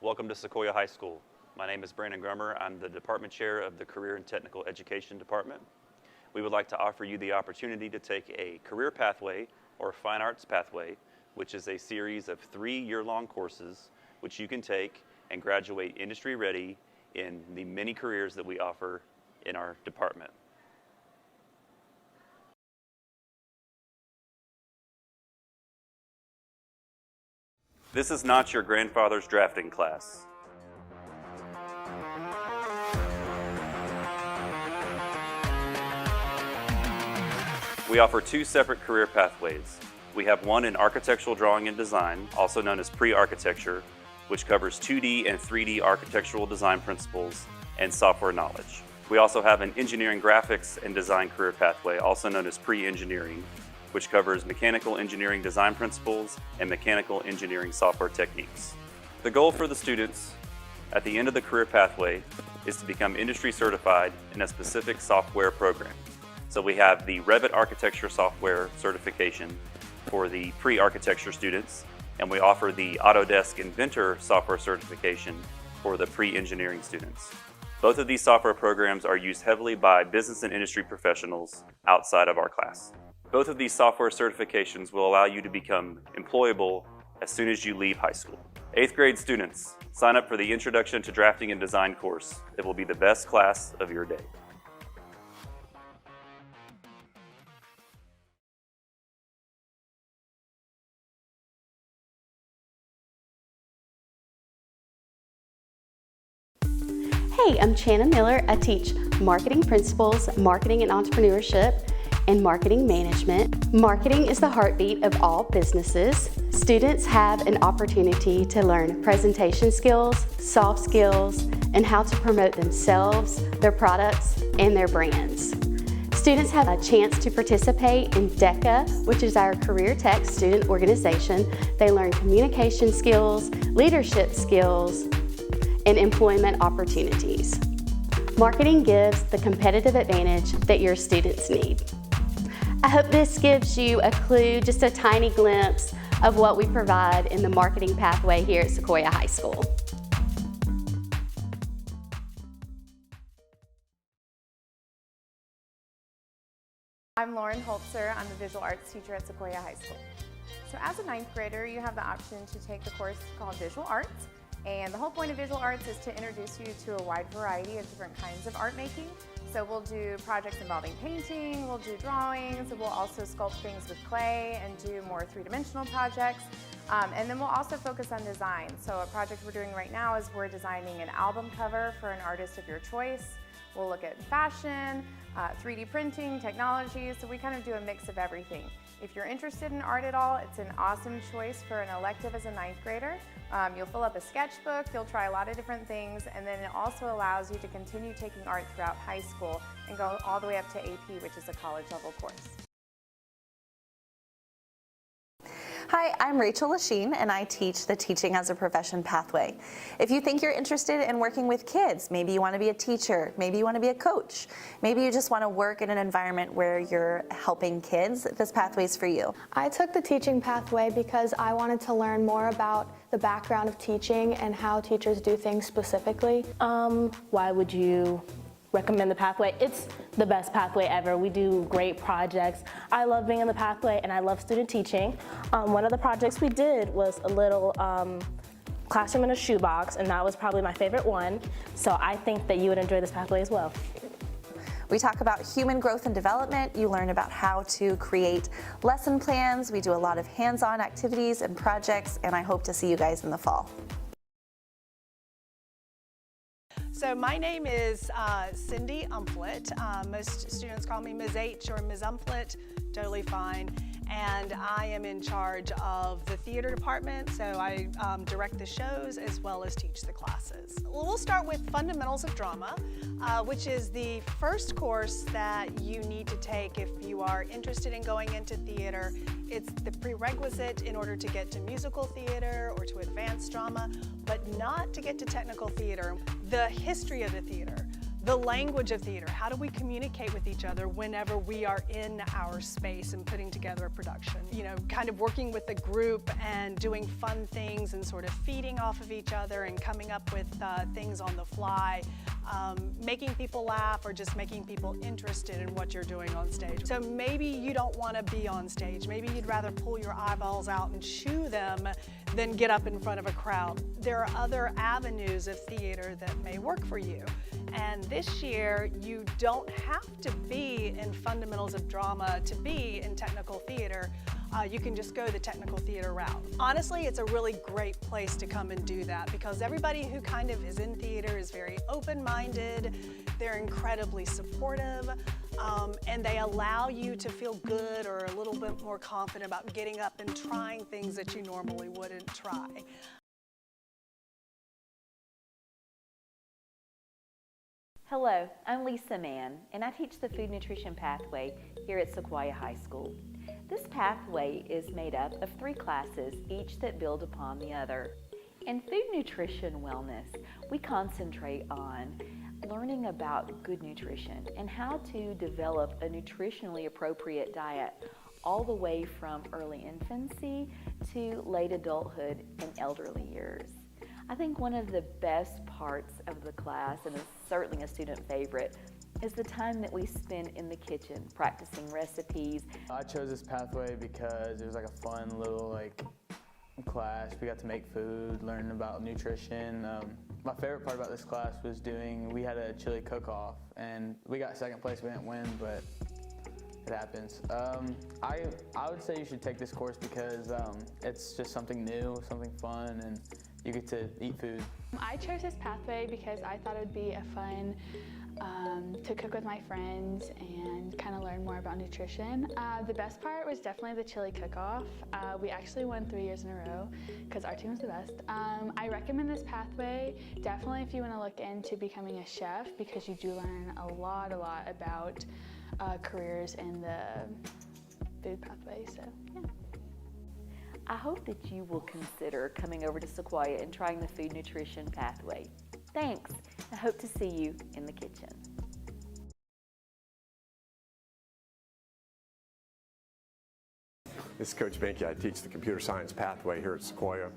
Welcome to Sequoia High School. My name is Brandon Grummer. I'm the Department Chair of the Career and Technical Education Department. We would like to offer you the opportunity to take a career pathway or fine arts pathway, which is a series of 3 year-long courses which you can take and graduate industry ready in the many careers that we offer in our department. This is not your grandfather's drafting class. We offer 2 separate career pathways. We have one in architectural drawing and design, also known as pre-architecture, which covers 2D and 3D architectural design principles and software knowledge. We also have an engineering graphics and design career pathway, also known as pre-engineering, which covers mechanical engineering design principles and mechanical engineering software techniques. The goal for the students at the end of the career pathway is to become industry certified in a specific software program. So we have the Revit architecture software certification for the pre-architecture students, and we offer the Autodesk Inventor software certification for the pre-engineering students. Both of these software programs are used heavily by business and industry professionals outside of our class. Both of these software certifications will allow you to become employable as soon as you leave high school. 8th grade students, sign up for the Introduction to Drafting and Design course. It will be the best class of your day. Hey, I'm Shanna Miller. I teach marketing principles, marketing and entrepreneurship, and marketing management. Marketing is the heartbeat of all businesses. Students have an opportunity to learn presentation skills, soft skills, and how to promote themselves, their products, and their brands. Students have a chance to participate in DECA, which is our career tech student organization. They learn communication skills, leadership skills, and employment opportunities. Marketing gives the competitive advantage that your students need. I hope this gives you a clue, just a tiny glimpse of what we provide in the marketing pathway here at Sequoia High School. I'm Lauren Holzer. I'm a visual arts teacher at Sequoia High School. So as a 9th grader, you have the option to take the course called Visual Arts. And the whole point of visual arts is to introduce you to a wide variety of different kinds of art making. So we'll do projects involving painting, we'll do drawings, we'll also sculpt things with clay and do more 3-dimensional projects. And then we'll also focus on design. So a project we're doing right now is we're designing an album cover for an artist of your choice. We'll look at fashion, 3D printing, technology, so we kind of do a mix of everything. If you're interested in art at all, it's an awesome choice for an elective as a 9th grader. You'll fill up a sketchbook, you'll try a lot of different things, and then it also allows you to continue taking art throughout high school and go all the way up to AP, which is a college level course. Hi, I'm Rachel Lachine, and I teach the Teaching as a Profession pathway. If you think you're interested in working with kids, maybe you want to be a teacher, maybe you want to be a coach, maybe you just want to work in an environment where you're helping kids, this pathway is for you. I took the teaching pathway because I wanted to learn more about the background of teaching and how teachers do things specifically. Why would you recommend the pathway? It's the best pathway ever. We do great projects. I love being in the pathway and I love student teaching. One of the projects we did was a little classroom in a shoebox, and that was probably my favorite one. So I think that you would enjoy this pathway as well. We talk about human growth and development. You learn about how to create lesson plans. We do a lot of hands-on activities and projects, and I hope to see you guys in the fall. So my name is Cindy Umflett. Most students call me Ms. H or Ms. Umflett, totally fine. And I am in charge of the theater department, so I direct the shows as well as teach the classes. Well, we'll start with Fundamentals of Drama, which is the first course that you need to take if you are interested in going into theater. It's the prerequisite in order to get to musical theater or to advanced drama, but not to get to technical theater. The history of the theater, The language of theater, how do we communicate with each other whenever we are in our space and putting together a production? You know, kind of working with the group and doing fun things and sort of feeding off of each other and coming up with things on the fly, making people laugh or just making people interested in what you're doing on stage. So maybe you don't want to be on stage. Maybe you'd rather pull your eyeballs out and chew them than get up in front of a crowd. There are other avenues of theater that may work for you. And this year, you don't have to be in fundamentals of drama to be in technical theater. You can just go the technical theater route. Honestly, it's a really great place to come and do that because everybody who kind of is in theater is very open-minded, they're incredibly supportive, and they allow you to feel good or a little bit more confident about getting up and trying things that you normally wouldn't try. Hello, I'm Lisa Mann, and I teach the Food Nutrition Pathway here at Sequoia High School. This pathway is made up of 3 classes, each that build upon the other. In Food Nutrition Wellness, we concentrate on learning about good nutrition and how to develop a nutritionally appropriate diet all the way from early infancy to late adulthood and elderly years. I think one of the best parts of the class, and is certainly a student favorite, is the time that we spend in the kitchen practicing recipes. I chose this pathway because it was like a fun little class. We got to make food, learn about nutrition. My favorite part about this class was we had a chili cook-off, and we got second place. We didn't win, but it happens. I would say you should take this course because it's just something new, something fun, and you get to eat food. I chose this pathway because I thought it would be a fun to cook with my friends and kind of learn more about nutrition. The best part was definitely the chili cook-off. We actually won 3 years in a row because our team was the best. I recommend this pathway definitely if you want to look into becoming a chef because you do learn a lot about careers in the food pathway, so yeah. I hope that you will consider coming over to Sequoia and trying the Food Nutrition Pathway. Thanks. I hope to see you in the kitchen. This is Coach Binky. I teach the Computer Science Pathway here at Sequoia.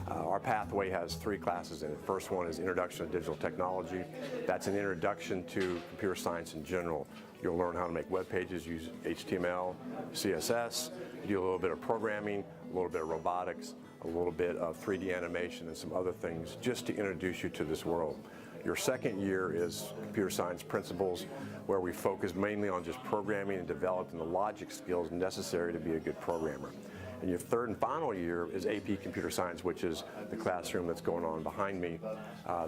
Our pathway has 3 classes in it. First one is Introduction to Digital Technology. That's an introduction to computer science in general. You'll learn how to make web pages, use HTML, CSS, do a little bit of programming, a little bit of robotics, a little bit of 3D animation and some other things just to introduce you to this world. Your second year is Computer Science Principles, where we focus mainly on just programming and developing the logic skills necessary to be a good programmer. And your third and final year is AP Computer Science, which is the classroom that's going on behind me.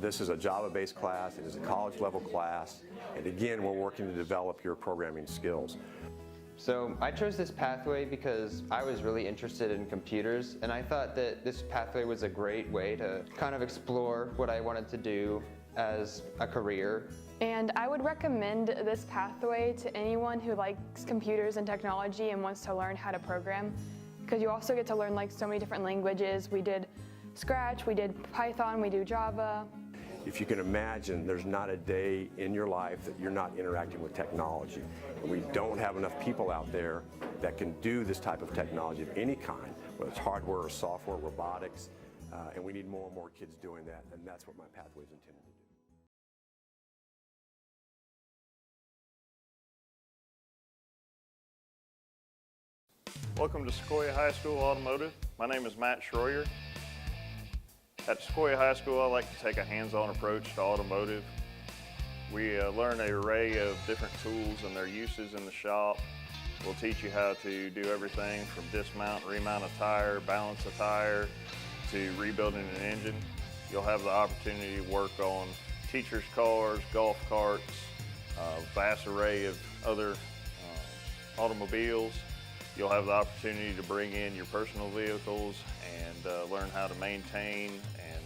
This is a Java-based class. It is a college-level class. And again, we're working to develop your programming skills. So I chose this pathway because I was really interested in computers, and I thought that this pathway was a great way to kind of explore what I wanted to do as a career. And I would recommend this pathway to anyone who likes computers and technology and wants to learn how to program, because you also get to learn so many different languages. We did Scratch, we did Python, we do Java. If you can imagine, there's not a day in your life that you're not interacting with technology. And we don't have enough people out there that can do this type of technology of any kind, whether it's hardware or software, robotics, and we need more and more kids doing that, and that's what my pathway is intended to do. Welcome to Sequoia High School Automotive. My name is Matt Schroyer. At Sequoia High School, I like to take a hands-on approach to automotive. We learn an array of different tools and their uses in the shop. We'll teach you how to do everything from dismount, remount a tire, balance a tire, to rebuilding an engine. You'll have the opportunity to work on teachers' cars, golf carts, a vast array of other automobiles. You'll have the opportunity to bring in your personal vehicles and learn how to maintain and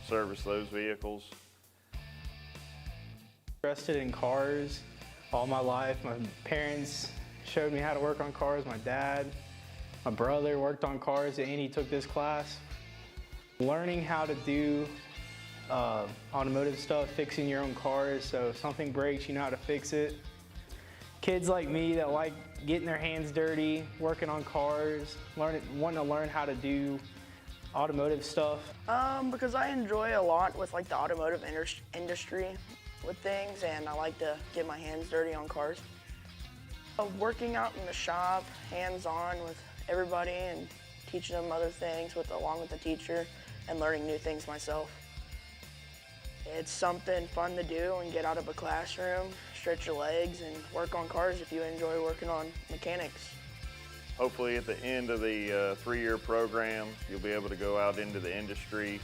service those vehicles. Interested in cars all my life. My parents showed me how to work on cars. My dad, my brother worked on cars, and he took this class. Learning how to do automotive stuff, fixing your own cars, so if something breaks, you know how to fix it. Kids like me that like getting their hands dirty, working on cars, wanting to learn how to do automotive stuff. Because I enjoy a lot with like the automotive industry with things, and I like to get my hands dirty on cars. Working out in the shop, hands-on with everybody, and teaching them other things along with the teacher, and learning new things myself. It's something fun to do and get out of a classroom, stretch your legs, and work on cars if you enjoy working on mechanics. Hopefully at the end of the 3-year program, you'll be able to go out into the industry,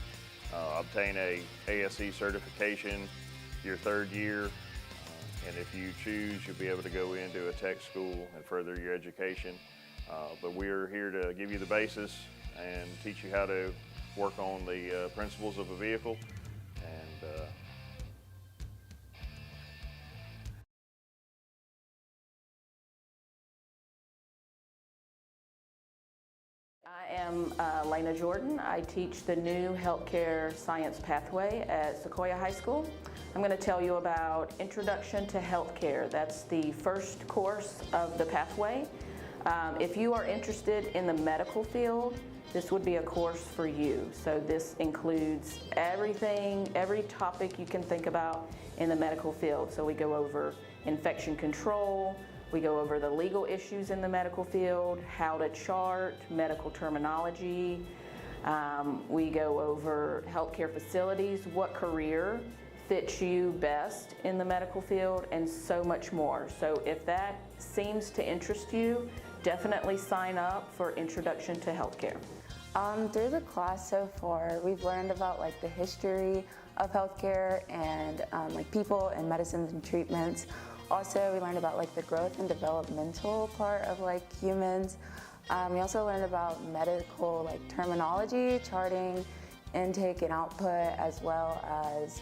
obtain a ASE certification your 3rd year, and if you choose, you'll be able to go into a tech school and further your education. But we're here to give you the basis and teach you how to work on the principles of a vehicle. And I am Lena Jordan. I teach the new healthcare science pathway at Sequoia High School. I'm going to tell you about Introduction to Healthcare. That's the first course of the pathway. If you are interested in the medical field, this would be a course for you. So this includes everything, every topic you can think about in the medical field. So we go over infection control, we go over the legal issues in the medical field, how to chart, medical terminology. We go over healthcare facilities, what career fits you best in the medical field, and so much more. So if that seems to interest you, definitely sign up for Introduction to Healthcare. Through the class so far, we've learned about like the history of healthcare and like people and medicines and treatments. Also, we learned about like the growth and developmental part of like humans. We also learned about medical like terminology, charting, intake and output, as well as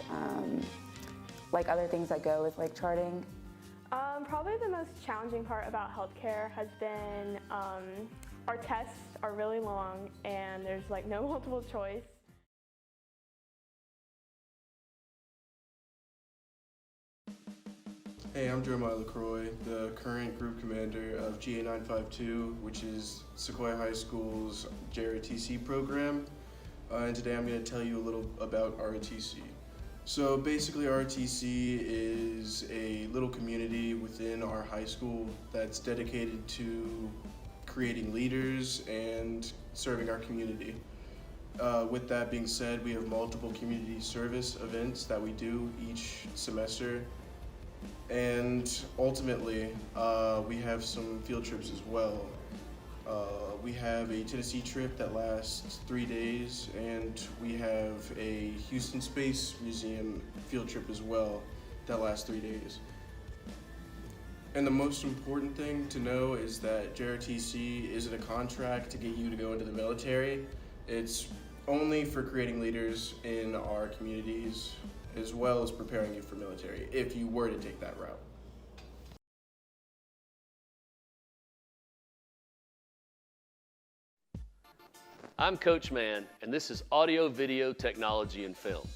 like other things that go with like charting. Probably the most challenging part about healthcare has been our tests are really long and there's like no multiple choice. Hey, I'm Jeremiah LaCroix, the current group commander of GA952, which is Sequoia High School's JROTC program. And today I'm going to tell you a little about ROTC. So basically ROTC is a little community within our high school that's dedicated to creating leaders and serving our community. With that being said, we have multiple community service events that we do each semester. And ultimately, we have some field trips as well. We have a Tennessee trip that lasts 3 days, and we have a Houston Space Museum field trip as well that lasts 3 days. And the most important thing to know is that JROTC isn't a contract to get you to go into the military. It's only for creating leaders in our communities, as well as preparing you for military, if you were to take that route. I'm Coach Mann, and this is Audio, Video, Technology, and Film.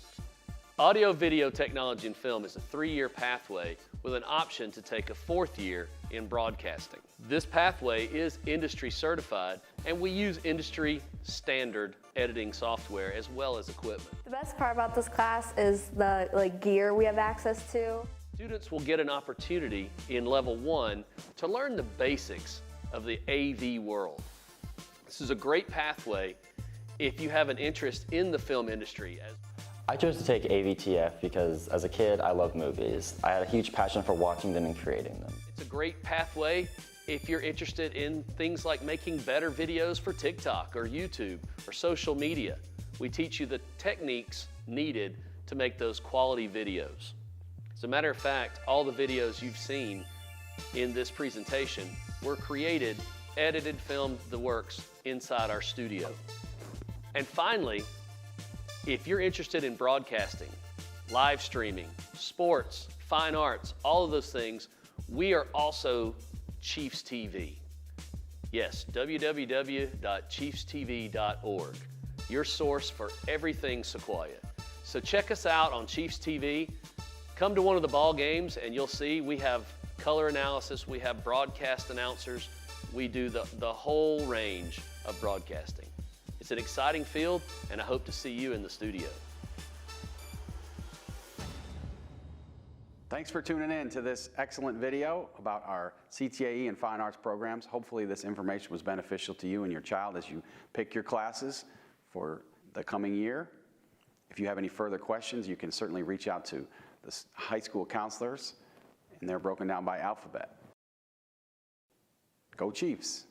Audio, Video, Technology, and Film is a 3-year pathway with an option to take a 4th year in broadcasting. This pathway is industry certified, and we use industry standard editing software as well as equipment. The best part about this class is the gear we have access to. Students will get an opportunity in level 1 to learn the basics of the AV world. This is a great pathway if you have an interest in the film industry. I chose to take AVTF because as a kid, I loved movies. I had a huge passion for watching them and creating them. It's a great pathway if you're interested in things like making better videos for TikTok or YouTube or social media. We teach you the techniques needed to make those quality videos. As a matter of fact, all the videos you've seen in this presentation were created, edited, filmed, the works inside our studio. And finally, if you're interested in broadcasting, live streaming, sports, fine arts, all of those things, we are also Chiefs TV. Yes, www.chiefstv.org, your source for everything Sequoia. So check us out on Chiefs TV. Come to one of the ball games and you'll see we have color analysis, we have broadcast announcers, we do the whole range of broadcasting. It's an exciting field, and I hope to see you in the studio. Thanks for tuning in to this excellent video about our CTAE and Fine Arts programs. Hopefully this information was beneficial to you and your child as you pick your classes for the coming year. If you have any further questions, you can certainly reach out to the high school counselors, and they're broken down by alphabet. Go Chiefs!